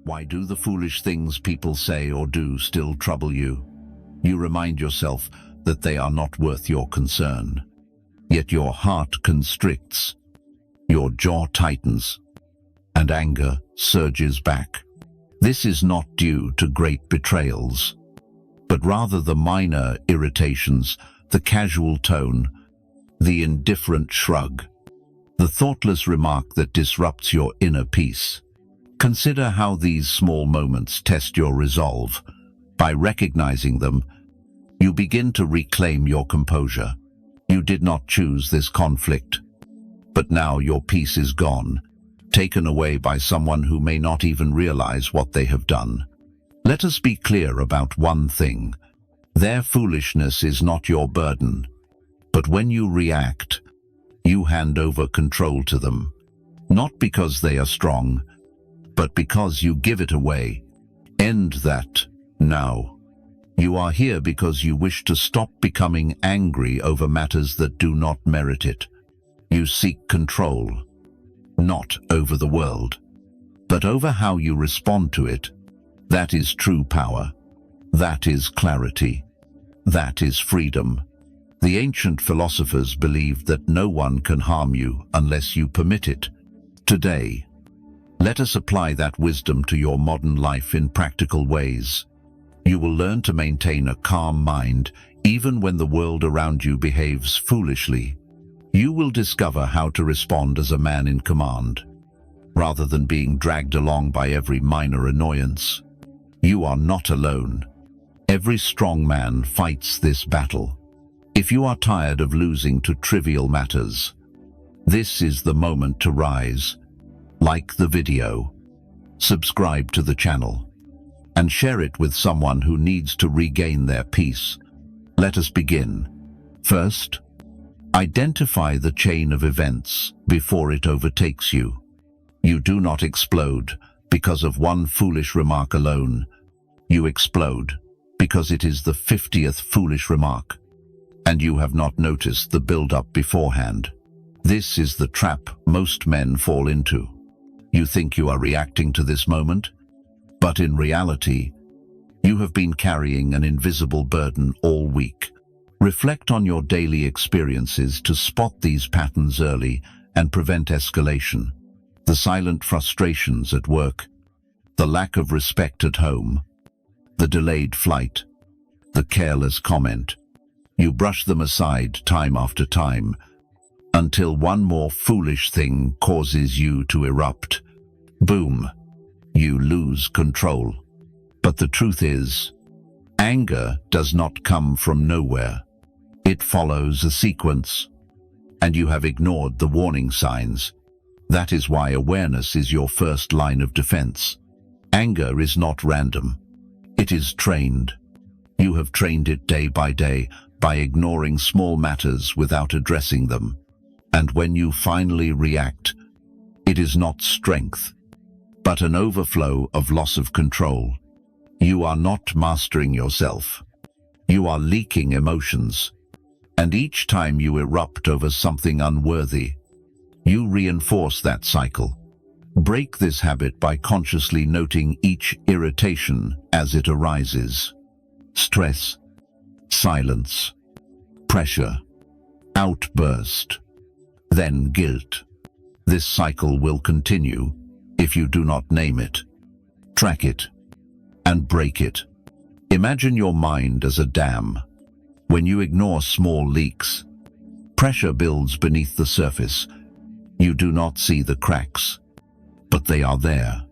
Why do the foolish things people say or do still trouble you? You remind yourself that they are not worth your concern. Yet your heart constricts, your jaw tightens, and anger surges back. This is not due to great betrayals, but rather the minor irritations, the casual tone, the indifferent shrug, the thoughtless remark that disrupts your inner peace. Consider how these small moments test your resolve. By recognizing them, you begin to reclaim your composure. You did not choose this conflict, but now your peace is gone, taken away by someone who may not even realize what they have done. Let us be clear about one thing. Their foolishness is not your burden, but when you react, you hand over control to them, not because they are strong, but because you give it away. End that now. You are here because you wish to stop becoming angry over matters that do not merit it. You seek control, not over the world, but over how you respond to it. That is true power. That is clarity. That is freedom. The ancient philosophers believed that no one can harm you unless you permit it. Today, let us apply that wisdom to your modern life in practical ways. You will learn to maintain a calm mind even when the world around you behaves foolishly. You will discover how to respond as a man in command, rather than being dragged along by every minor annoyance. You are not alone. Every strong man fights this battle. If you are tired of losing to trivial matters, this is the moment to rise. Like the video, subscribe to the channel, and share it with someone who needs to regain their peace. Let us begin. First, identify the chain of events before it overtakes you. You do not explode because of one foolish remark alone. You explode because it is the 50th foolish remark, and you have not noticed the build-up beforehand. This is the trap most men fall into. You think you are reacting to this moment, but in reality, you have been carrying an invisible burden all week. Reflect on your daily experiences to spot these patterns early and prevent escalation. The silent frustrations at work, the lack of respect at home, the delayed flight, the careless comment. You brush them aside time after time, until one more foolish thing causes you to erupt. Boom, you lose control. But the truth is, anger does not come from nowhere. It follows a sequence, and you have ignored the warning signs. That is why awareness is your first line of defense. Anger is not random. It is trained. You have trained it day by day by ignoring small matters without addressing them. And when you finally react, it is not strength, but an overflow of loss of control. You are not mastering yourself. You are leaking emotions. And each time you erupt over something unworthy, you reinforce that cycle. Break this habit by consciously noting each irritation as it arises. Stress, silence, pressure, outburst, then guilt. This cycle will continue if you do not name it, track it, and break it. Imagine your mind as a dam. When you ignore small leaks, pressure builds beneath the surface. You do not see the cracks, but they are there.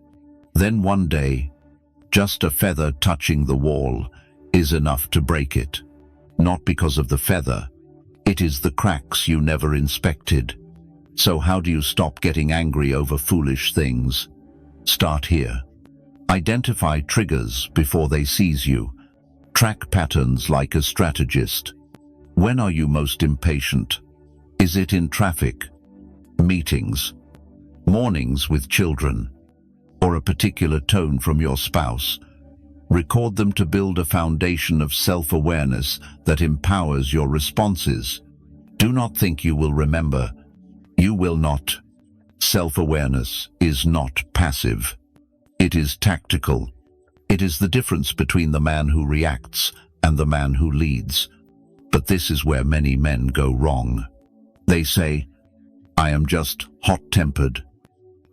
Then one day, just a feather touching the wall is enough to break it. Not because of the feather, it is the cracks you never inspected. So how do you stop getting angry over foolish things? Start here. Identify triggers before they seize you. Track patterns like a strategist. When are you most impatient? Is it in traffic, meetings, mornings with children, or a particular tone from your spouse? Record them to build a foundation of self-awareness that empowers your responses. Do not think you will remember. You will not. Self-awareness is not passive. It is tactical. It is the difference between the man who reacts and the man who leads. But this is where many men go wrong. They say, "I am just hot-tempered,"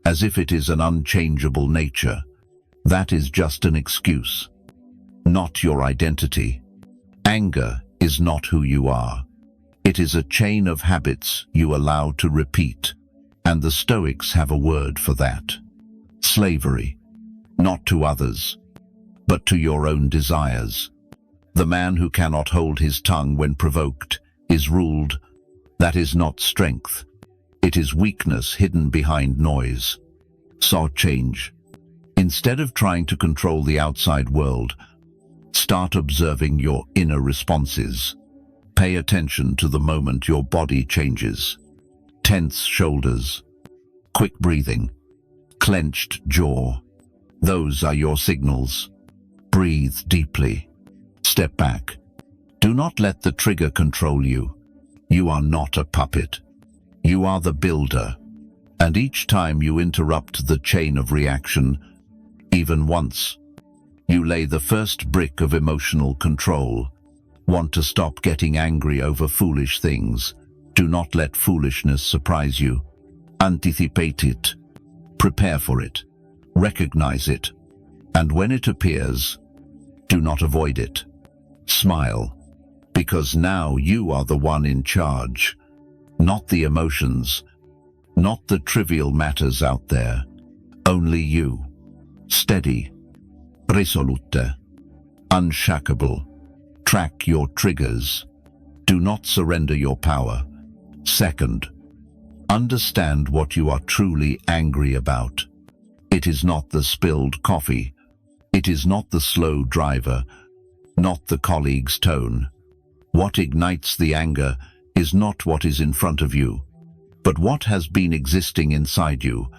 as if it is an unchangeable nature. That is just an excuse, not your identity. Anger is not who you are. It is a chain of habits you allow to repeat, and the Stoics have a word for that. Slavery, not to others, but to your own desires. The man who cannot hold his tongue when provoked is ruled. That is not strength. It is weakness hidden behind noise. So change. Instead of trying to control the outside world, start observing your inner responses. Pay attention to the moment your body changes. Tense shoulders, quick breathing, clenched jaw. Those are your signals. Breathe deeply. Step back. Do not let the trigger control you. You are not a puppet. You are the builder. And each time you interrupt the chain of reaction, even once, you lay the first brick of emotional control. Want to stop getting angry over foolish things? Do not let foolishness surprise you. Anticipate it. Prepare for it. Recognize it. And when it appears, do not avoid it. Smile, because now you are the one in charge, not the emotions, not the trivial matters out there. Only you. Steady, resolute, unshakable. Track your triggers. Do not surrender your power. Second, understand what you are truly angry about. It is not the spilled coffee. It is not the slow driver, not the colleague's tone. What ignites the anger is not what is in front of you, but what has been existing inside you.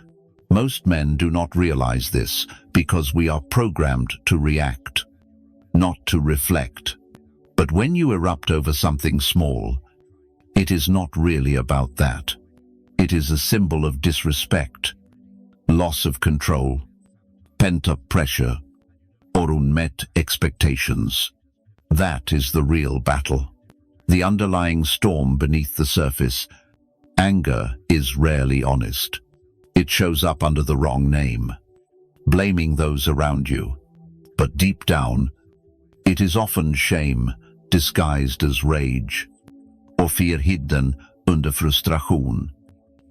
Most men do not realize this because we are programmed to react, not to reflect. But when you erupt over something small, it is not really about that. It is a symbol of disrespect, loss of control, pent-up pressure, or unmet expectations. That is the real battle. The underlying storm beneath the surface. Anger is rarely honest. It shows up under the wrong name, blaming those around you. But deep down, it is often shame disguised as rage, or fear hidden under frustration.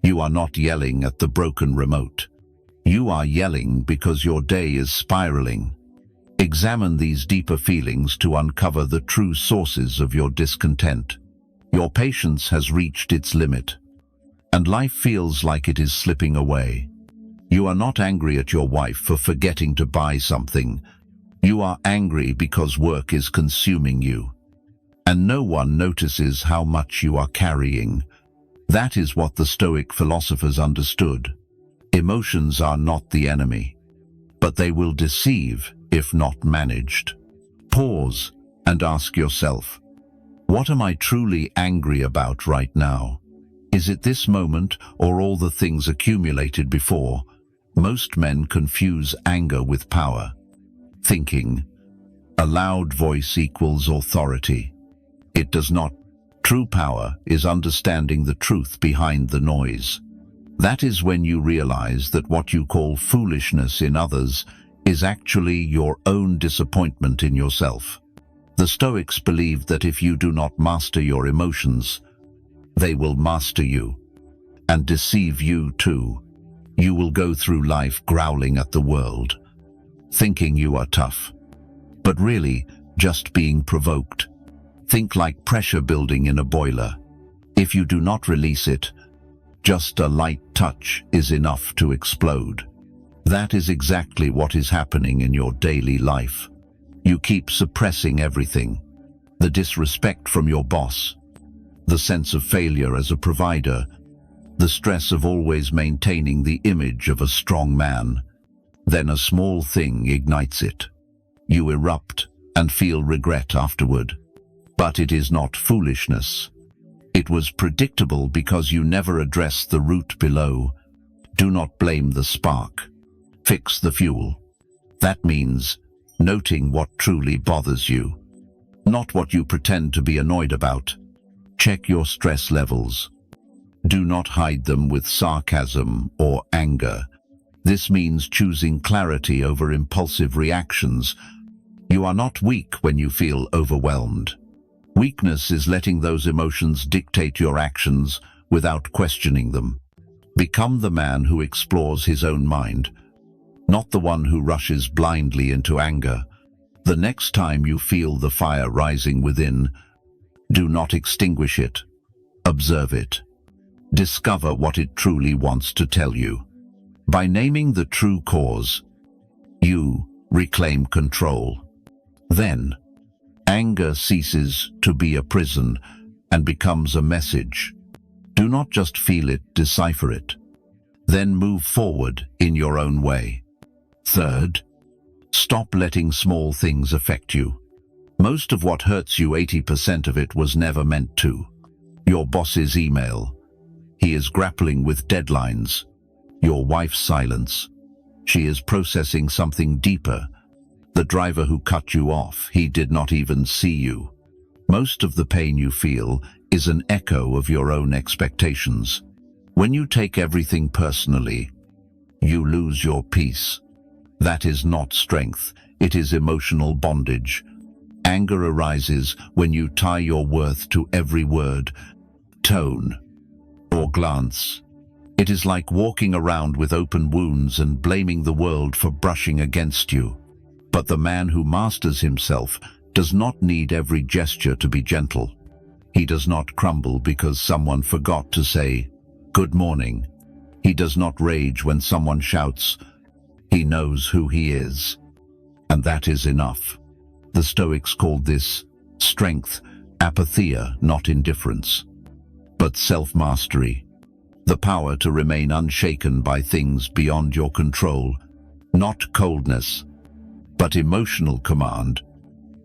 You are not yelling at the broken remote. You are yelling because your day is spiraling. Examine these deeper feelings to uncover the true sources of your discontent. Your patience has reached its limit, and life feels like it is slipping away. You are not angry at your wife for forgetting to buy something. You are angry because work is consuming you, and no one notices how much you are carrying. That is what the Stoic philosophers understood. Emotions are not the enemy, but they will deceive if not managed. Pause and ask yourself, what am I truly angry about right now? Is it this moment or all the things accumulated before? Most men confuse anger with power, thinking a loud voice equals authority. It does not. True power is understanding the truth behind the noise. That is when you realize that what you call foolishness in others is actually your own disappointment in yourself. The Stoics believed that if you do not master your emotions, they will master you and deceive you too. You will go through life growling at the world, thinking you are tough, but really just being provoked. Think like pressure building in a boiler. If you do not release it, just a light touch is enough to explode. That is exactly what is happening in your daily life. You keep suppressing everything. The disrespect from your boss, the sense of failure as a provider, the stress of always maintaining the image of a strong man. Then a small thing ignites it. You erupt and feel regret afterward. But it is not foolishness. It was predictable because you never addressed the root below. Do not blame the spark. Fix the fuel. That means noting what truly bothers you, not what you pretend to be annoyed about. Check your stress levels. Do not hide them with sarcasm or anger. This means choosing clarity over impulsive reactions. You are not weak when you feel overwhelmed. Weakness is letting those emotions dictate your actions without questioning them. Become the man who explores his own mind, not the one who rushes blindly into anger. The next time you feel the fire rising within, do not extinguish it. Observe it. Discover what it truly wants to tell you. By naming the true cause, you reclaim control. Then, anger ceases to be a prison and becomes a message. Do not just feel it, decipher it. Then move forward in your own way. Third, stop letting small things affect you. Most of what hurts you, 80% of it was never meant to. Your boss's email. He is grappling with deadlines. Your wife's silence. She is processing something deeper. The driver who cut you off, he did not even see you. Most of the pain you feel is an echo of your own expectations. When you take everything personally, you lose your peace. That is not strength, it is emotional bondage. Anger arises when you tie your worth to every word, tone, or glance. It is like walking around with open wounds and blaming the world for brushing against you. But the man who masters himself does not need every gesture to be gentle. He does not crumble because someone forgot to say, "Good morning." He does not rage when someone shouts. He knows who he is. And that is enough. The Stoics called this strength, apatheia, not indifference, but self-mastery. The power to remain unshaken by things beyond your control, not coldness, but emotional command.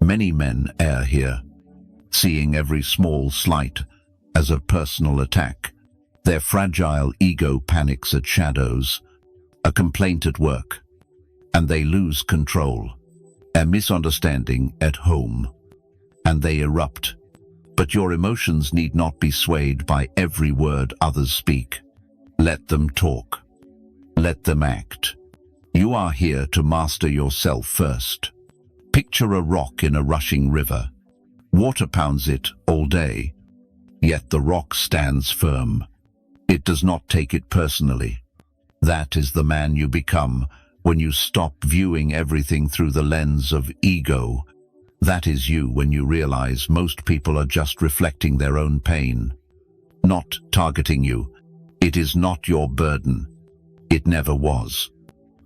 Many men err here, seeing every small slight as a personal attack. Their fragile ego panics at shadows, a complaint at work, and they lose control. A misunderstanding at home, and they erupt. But your emotions need not be swayed by every word others speak. Let them talk. Let them act. You are here to master yourself first. Picture a rock in a rushing river. Water pounds it all day, yet the rock stands firm. It does not take it personally. That is the man you become when you stop viewing everything through the lens of ego. That is you when you realize most people are just reflecting their own pain, not targeting you. It is not your burden. It never was.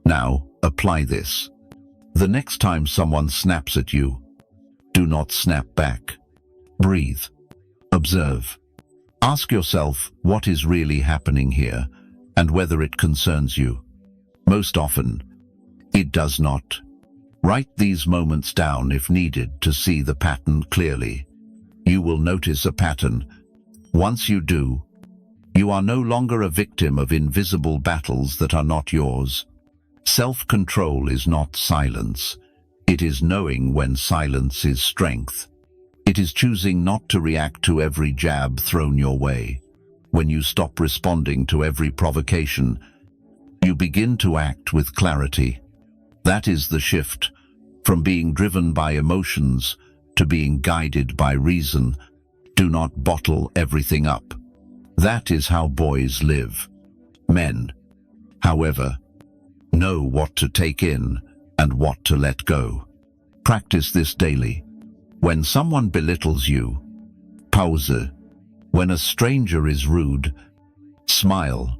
Now, apply this. The next time someone snaps at you, do not snap back. Breathe. Observe. Ask yourself what is really happening here and whether it concerns you. Most often, it does not. Write these moments down if needed to see the pattern clearly. You will notice a pattern. Once you do, you are no longer a victim of invisible battles that are not yours. Self-control is not silence. It is knowing when silence is strength. It is choosing not to react to every jab thrown your way. When you stop responding to every provocation, you begin to act with clarity. That is the shift from being driven by emotions to being guided by reason. Do not bottle everything up. That is how boys live. Men, however, know what to take in and what to let go. Practice this daily. When someone belittles you, pause. When a stranger is rude, smile.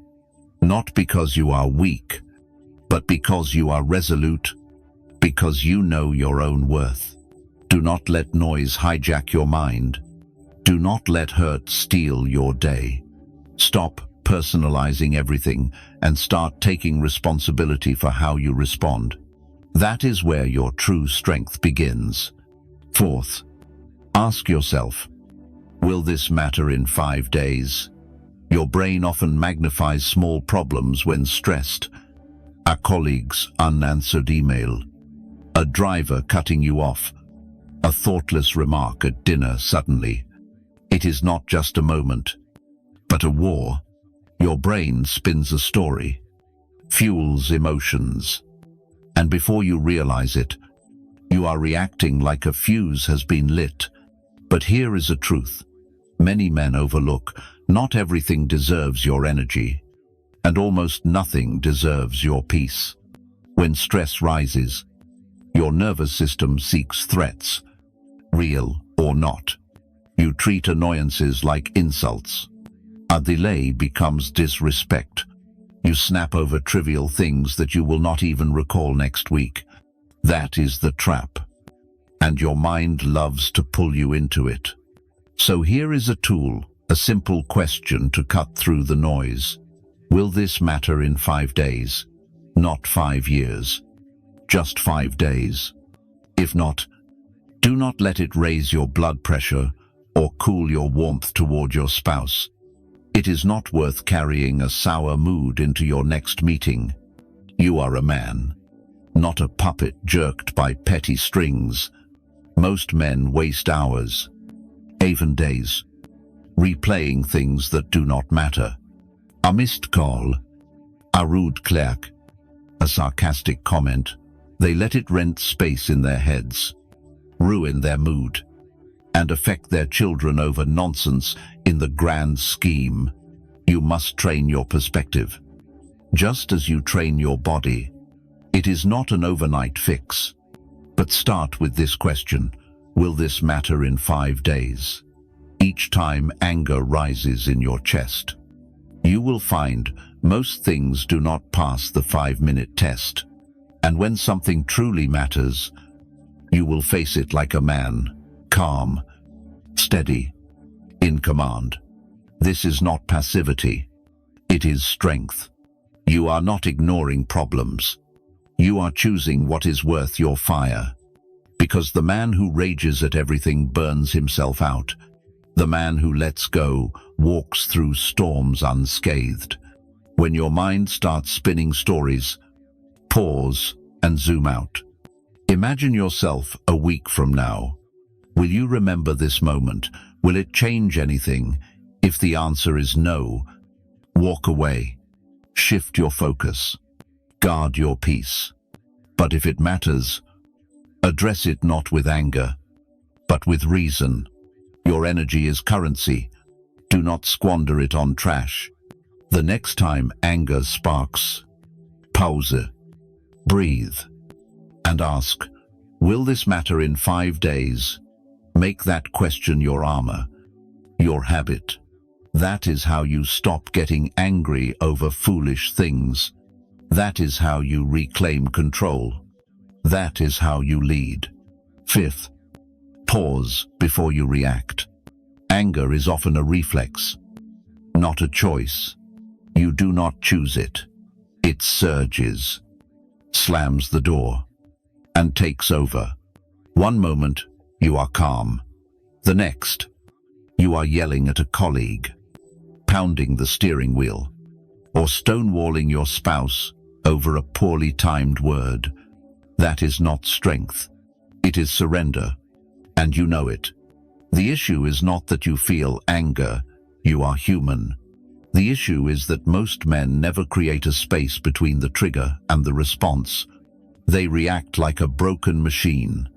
Not because you are weak, but because you are resolute, because you know your own worth. Do not let noise hijack your mind. Do not let hurt steal your day. Stop personalizing everything and start taking responsibility for how you respond. That is where your true strength begins. Fourth, ask yourself, will this matter in 5 days? Your brain often magnifies small problems when stressed. A colleague's unanswered email, a driver cutting you off, a thoughtless remark at dinner suddenly. It is not just a moment, but a war. Your brain spins a story, fuels emotions, and before you realize it, you are reacting like a fuse has been lit. But here is a truth many men overlook: not everything deserves your energy, and almost nothing deserves your peace. When stress rises, your nervous system seeks threats, real or not. You treat annoyances like insults. A delay becomes disrespect. You snap over trivial things that you will not even recall next week. That is the trap, and your mind loves to pull you into it. So here is a tool, a simple question to cut through the noise. Will this matter in 5 days? Not 5 years. Just 5 days. If not, do not let it raise your blood pressure or cool your warmth toward your spouse. It is not worth carrying a sour mood into your next meeting. You are a man, not a puppet jerked by petty strings. Most men waste hours, even days, replaying things that do not matter. A missed call, a rude clerk, a sarcastic comment. They let it rent space in their heads, ruin their mood, and affect their children over nonsense. In the grand scheme, you must train your perspective. Just as you train your body, it is not an overnight fix. But start with this question: will this matter in 5 days? Each time anger rises in your chest, you will find most things do not pass the 5-minute test. And when something truly matters, you will face it like a man, calm, steady, in command. This is not passivity. It is strength. You are not ignoring problems. You are choosing what is worth your fire. Because the man who rages at everything burns himself out. The man who lets go walks through storms unscathed. When your mind starts spinning stories, pause and zoom out. Imagine yourself a week from now. Will you remember this moment? Will it change anything? If the answer is no, walk away. Shift your focus. Guard your peace. But if it matters, address it not with anger, but with reason. Your energy is currency. Do not squander it on trash. The next time anger sparks, pause, breathe, and ask, will this matter in 5 days? Make that question your armor, your habit. That is how you stop getting angry over foolish things. That is how you reclaim control. That is how you lead. 5th, pause before you react. Anger is often a reflex, not a choice. You do not choose it. It surges, slams the door, and takes over. One moment, you are calm. The next, you are yelling at a colleague, pounding the steering wheel, or stonewalling your spouse over a poorly timed word. That is not strength. It is surrender, and you know it. The issue is not that you feel anger. You are human. The issue is that most men never create a space between the trigger and the response. They react like a broken machine,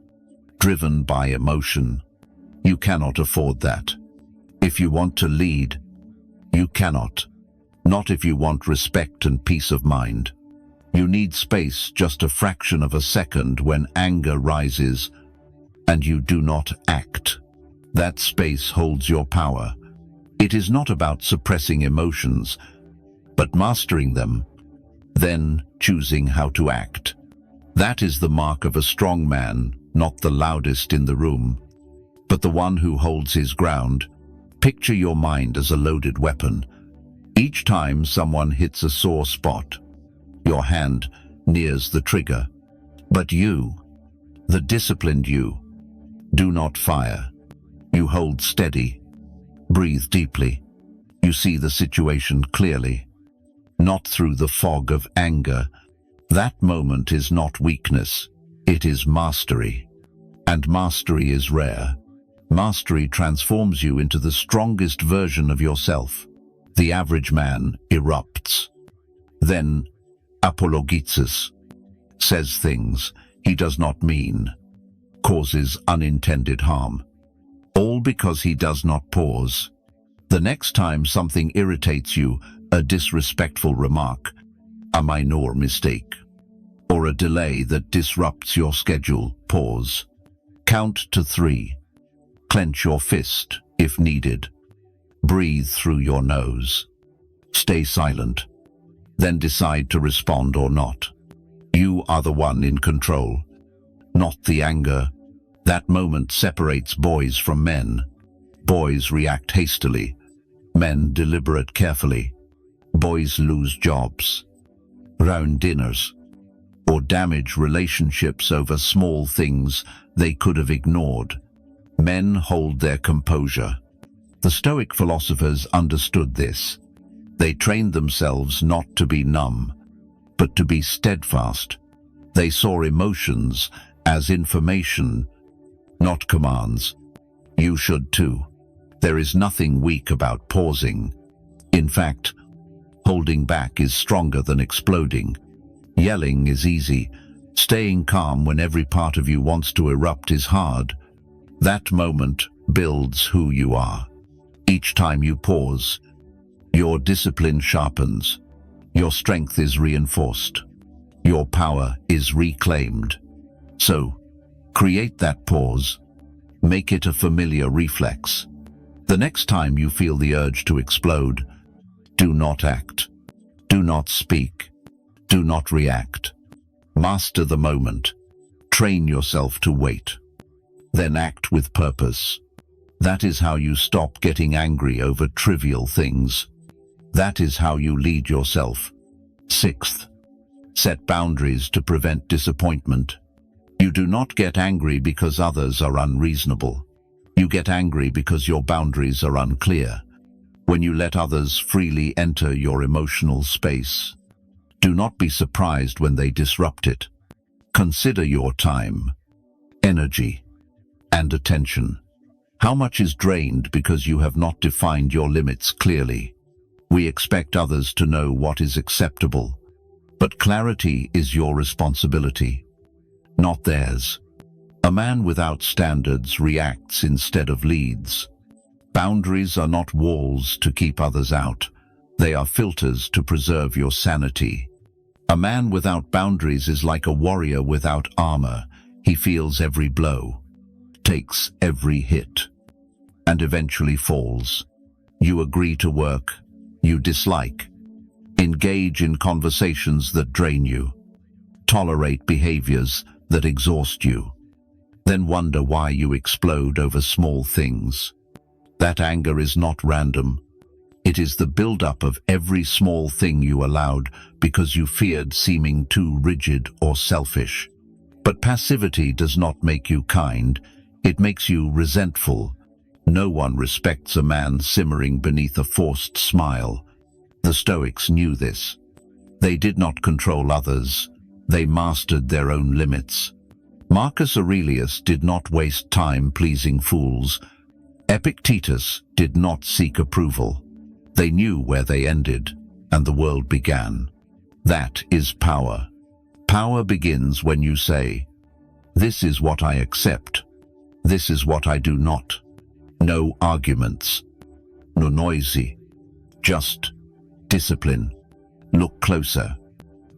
driven by emotion. You cannot afford that. If you want to lead, you cannot. Not if you want respect and peace of mind. You need space, just a fraction of a second when anger rises and you do not act. That space holds your power. It is not about suppressing emotions, but mastering them, then choosing how to act. That is the mark of a strong man, not the loudest in the room, but the one who holds his ground. Picture your mind as a loaded weapon. Each time someone hits a sore spot, your hand nears the trigger. But you, the disciplined you, do not fire. You hold steady. Breathe deeply. You see the situation clearly, not through the fog of anger. That moment is not weakness. It is mastery. And mastery is rare. Mastery transforms you into the strongest version of yourself. The average man erupts. Then apologizes, says things he does not mean, causes unintended harm. All because he does not pause. The next time something irritates you, a disrespectful remark, a minor mistake, or a delay that disrupts your schedule, pause. Count to 3. Clench your fist if needed. Breathe through your nose. Stay silent. Then decide to respond or not. You are the one in control, not the anger. That moment separates boys from men. Boys react hastily. Men deliberate carefully. Boys lose jobs, ruin dinners, or damage relationships over small things they could have ignored. Men hold their composure. The Stoic philosophers understood this. They trained themselves not to be numb, but to be steadfast. They saw emotions as information, not commands. You should too. There is nothing weak about pausing. In fact, holding back is stronger than exploding. Yelling is easy. Staying calm when every part of you wants to erupt is hard. That moment builds who you are. Each time you pause, your discipline sharpens. Your strength is reinforced. Your power is reclaimed. So, create that pause. Make it a familiar reflex. The next time you feel the urge to explode, do not act. Do not speak. Do not react. Master the moment. Train yourself to wait. Then act with purpose. That is how you stop getting angry over trivial things. That is how you lead yourself. 6th, set boundaries to prevent disappointment. You do not get angry because others are unreasonable. You get angry because your boundaries are unclear. When you let others freely enter your emotional space, do not be surprised when they disrupt it. Consider your time, energy, and attention. How much is drained because you have not defined your limits clearly? We expect others to know what is acceptable, but clarity is your responsibility, not theirs. A man without standards reacts instead of leads. Boundaries are not walls to keep others out. They are filters to preserve your sanity. A man without boundaries is like a warrior without armor. He feels every blow, takes every hit, and eventually falls. You agree to work you dislike. Engage in conversations that drain you. Tolerate behaviors that exhaust you. Then wonder why you explode over small things. That anger is not random. It is the build-up of every small thing you allowed because you feared seeming too rigid or selfish. But passivity does not make you kind. It makes you resentful. No one respects a man simmering beneath a forced smile. The Stoics knew this. They did not control others. They mastered their own limits. Marcus Aurelius did not waste time pleasing fools. Epictetus did not seek approval. They knew where they ended, and the world began. That is power. Power begins when you say, "This is what I accept. This is what I do not." No arguments. No noisy. Just discipline. Look closer.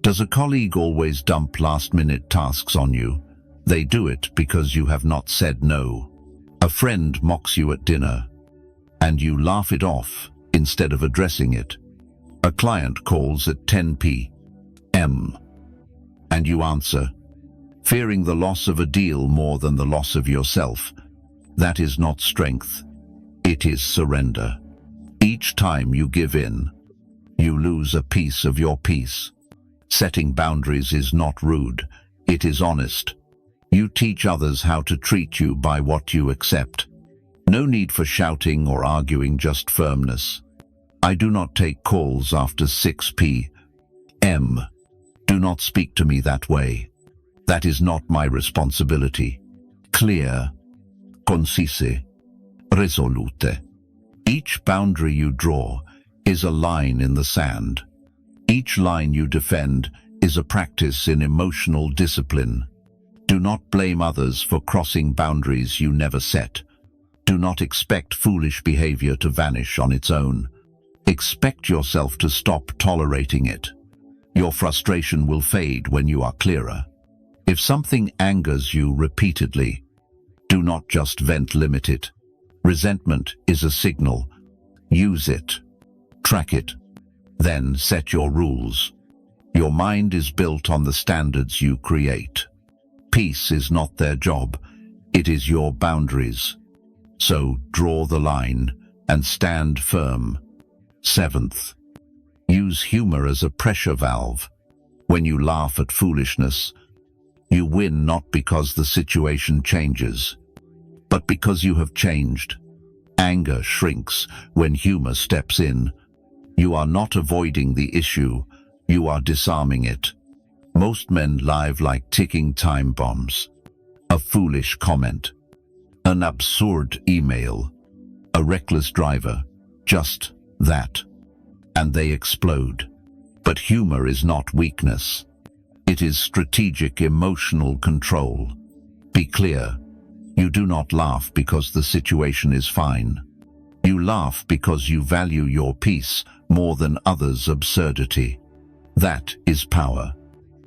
Does a colleague always dump last-minute tasks on you? They do it because you have not said no. A friend mocks you at dinner, and you laugh it off instead of addressing it. A client calls at 10 p.m., and you answer, fearing the loss of a deal more than the loss of yourself. That is not strength. It is surrender. Each time you give in, you lose a piece of your peace. Setting boundaries is not rude. It is honest. You teach others how to treat you by what you accept. No need for shouting or arguing, just firmness. I do not take calls after 6 p.m. Do not speak to me that way. That is not my responsibility. Clear, concise, resolute. Each boundary you draw is a line in the sand. Each line you defend is a practice in emotional discipline. Do not blame others for crossing boundaries you never set. Do not expect foolish behavior to vanish on its own. Expect yourself to stop tolerating it. Your frustration will fade when you are clearer. If something angers you repeatedly, do not just limit it. Resentment is a signal. Use it. Track it. Then set your rules. Your mind is built on the standards you create. Peace is not their job. It is your boundaries. So draw the line and stand firm. 7th, use humor as a pressure valve. When you laugh at foolishness, you win not because the situation changes, but because you have changed. Anger shrinks when humor steps in. You are not avoiding the issue, you are disarming it. Most men live like ticking time bombs. A foolish comment, an absurd email, a reckless driver, just that, and they explode. But humor is not weakness. It is strategic emotional control. Be clear. You do not laugh because the situation is fine. You laugh because you value your peace more than others' absurdity. That is power.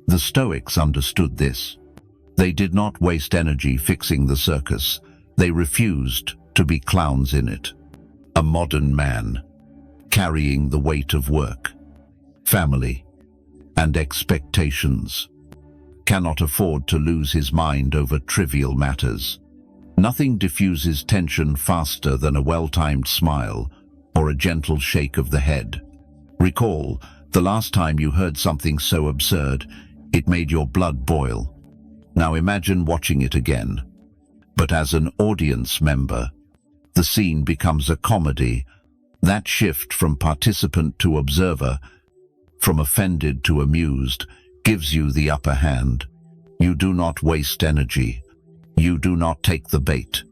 The Stoics understood this. They did not waste energy fixing the circus. They refused to be clowns in it. A modern man, carrying the weight of work, family, and expectations, cannot afford to lose his mind over trivial matters. Nothing diffuses tension faster than a well-timed smile or a gentle shake of the head. Recall the last time you heard something so absurd, it made your blood boil. Now imagine watching it again. But as an audience member, the scene becomes a comedy. That shift from participant to observer, from offended to amused, gives you the upper hand. You do not waste energy. You do not take the bait.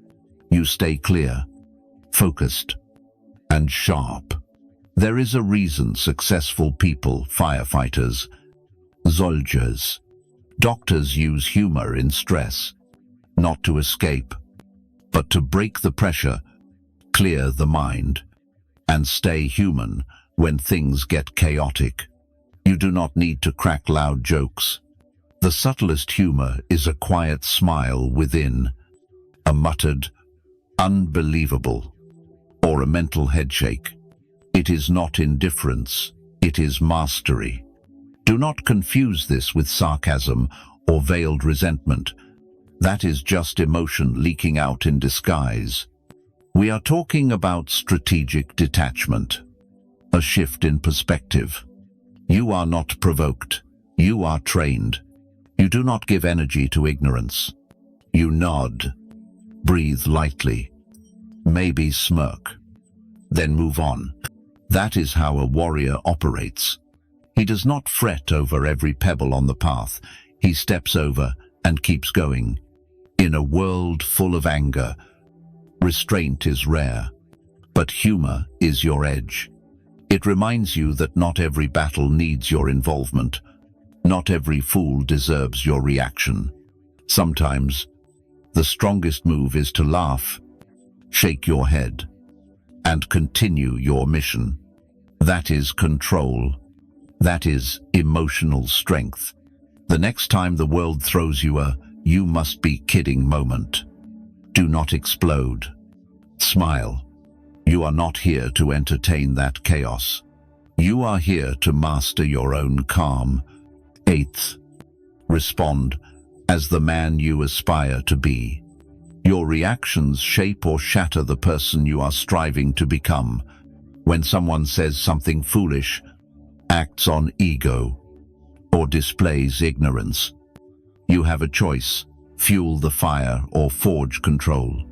You stay clear, focused, and sharp. There is a reason successful people, firefighters, soldiers, doctors use humor in stress, not to escape, but to break the pressure, clear the mind, and stay human when things get chaotic. You do not need to crack loud jokes. The subtlest humor is a quiet smile within, a muttered, "Unbelievable," or a mental headshake. It is not indifference, it is mastery. Do not confuse this with sarcasm or veiled resentment. That is just emotion leaking out in disguise. We are talking about strategic detachment, a shift in perspective. You are not provoked, you are trained. You do not give energy to ignorance. You nod, breathe lightly, maybe smirk, then move on. That is how a warrior operates. He does not fret over every pebble on the path. He steps over and keeps going. In a world full of anger, restraint is rare, but humor is your edge. It reminds you that not every battle needs your involvement. Not every fool deserves your reaction. Sometimes, the strongest move is to laugh, shake your head, and continue your mission. That is control. That is emotional strength. The next time the world throws you a "you must be kidding" moment, do not explode. Smile. You are not here to entertain that chaos. You are here to master your own calm. 8th, respond as the man you aspire to be. Your reactions shape or shatter the person you are striving to become. When someone says something foolish, acts on ego, or displays ignorance, you have a choice: fuel the fire or forge control.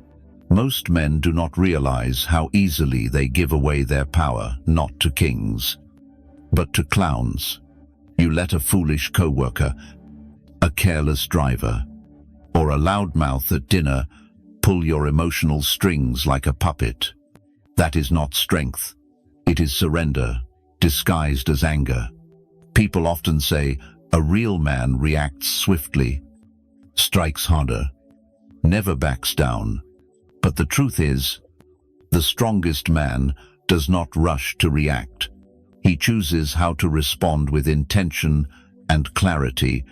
Most men do not realize how easily they give away their power, not to kings, but to clowns. You let a foolish coworker, a careless driver, or a loudmouth at dinner pull your emotional strings like a puppet. That is not strength. It is surrender, disguised as anger. People often say, a real man reacts swiftly, strikes harder, never backs down. But the truth is, the strongest man does not rush to react. He chooses how to respond with intention and clarity.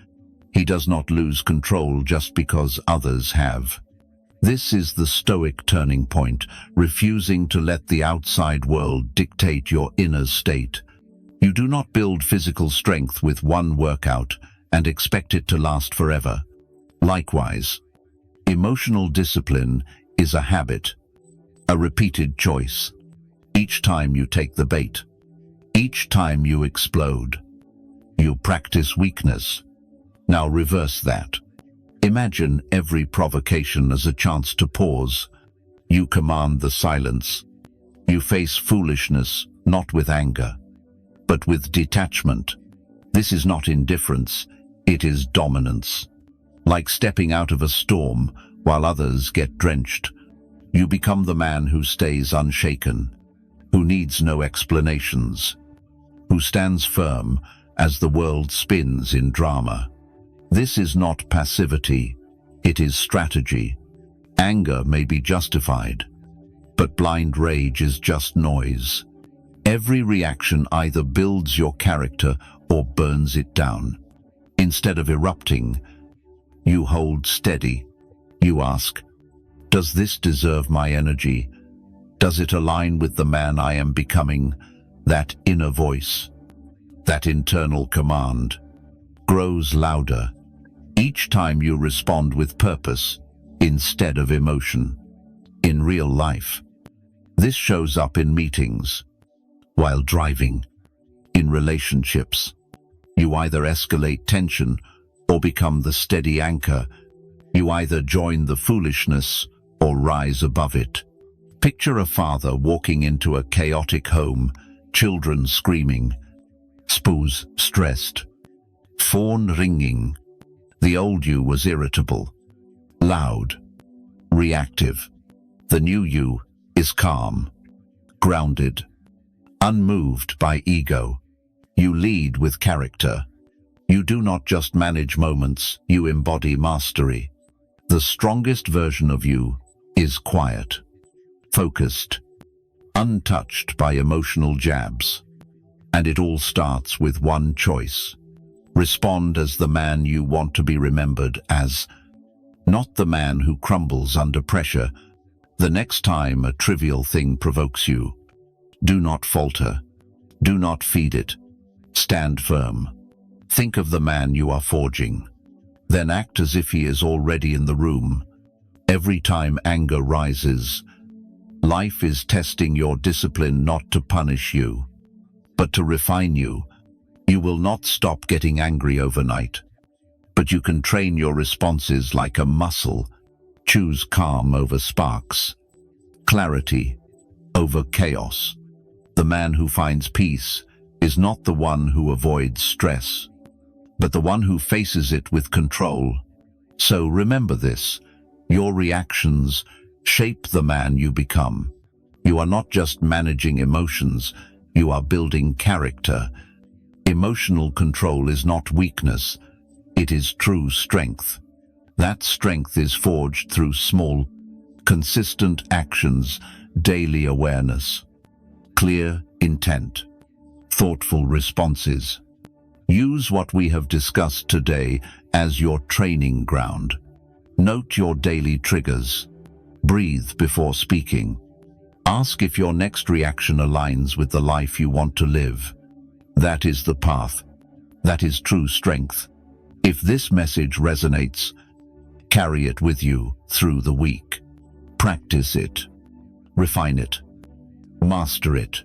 He does not lose control just because others have. This is the Stoic turning point, refusing to let the outside world dictate your inner state. You do not build physical strength with one workout and expect it to last forever. Likewise, emotional discipline is a habit, a repeated choice. Each time you take the bait, each time you explode, you practice weakness. Now reverse that. Imagine every provocation as a chance to pause. You command the silence. You face foolishness, not with anger, but with detachment. This is not indifference, it is dominance. Like stepping out of a storm while others get drenched, you become the man who stays unshaken, who needs no explanations, who stands firm as the world spins in drama. This is not passivity, it is strategy. Anger may be justified, but blind rage is just noise. Every reaction either builds your character or burns it down. Instead of erupting, you hold steady. You ask, does this deserve my energy? Does it align with the man I am becoming? That inner voice, that internal command, grows louder each time you respond with purpose instead of emotion. In real life, this shows up in meetings, while driving, in relationships. You either escalate tension or become the steady anchor. You either join the foolishness or rise above it. Picture a father walking into a chaotic home, children screaming, spouse stressed, phone ringing. The old you was irritable, loud, reactive. The new you is calm, grounded, unmoved by ego. You lead with character. You do not just manage moments, you embody mastery. The strongest version of you is quiet, focused, untouched by emotional jabs. And it all starts with one choice. Respond as the man you want to be remembered as, not the man who crumbles under pressure. The next time a trivial thing provokes you, do not falter. Do not feed it. Stand firm. Think of the man you are forging. Then act as if he is already in the room. Every time anger rises, life is testing your discipline not to punish you, but to refine you. You will not stop getting angry overnight, but you can train your responses like a muscle. Choose calm over sparks, clarity over chaos. The man who finds peace is not the one who avoids stress, but the one who faces it with control. So remember this, your reactions shape the man you become. You are not just managing emotions, you are building character. Emotional control is not weakness, it is true strength. That strength is forged through small, consistent actions, daily awareness, clear intent, thoughtful responses. Use what we have discussed today as your training ground. Note your daily triggers. Breathe before speaking. Ask if your next reaction aligns with the life you want to live. That is the path. That is true strength. If this message resonates, carry it with you through the week. Practice it. Refine it. Master it.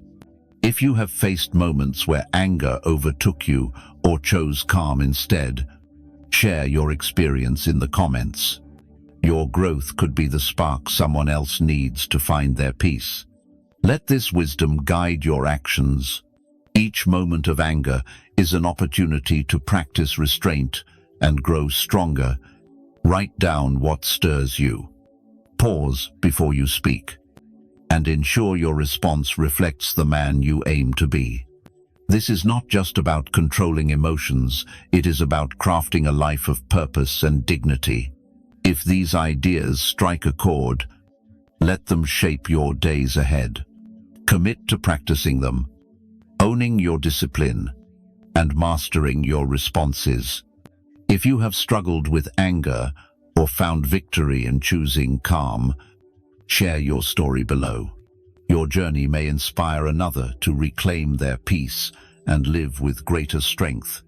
If you have faced moments where anger overtook you or chose calm instead, share your experience in the comments. Your growth could be the spark someone else needs to find their peace. Let this wisdom guide your actions. Each moment of anger is an opportunity to practice restraint and grow stronger. Write down what stirs you. Pause before you speak, and ensure your response reflects the man you aim to be. This is not just about controlling emotions, it is about crafting a life of purpose and dignity. If these ideas strike a chord, let them shape your days ahead. Commit to practicing them, owning your discipline, and mastering your responses. If you have struggled with anger or found victory in choosing calm, share your story below. Your journey may inspire another to reclaim their peace and live with greater strength.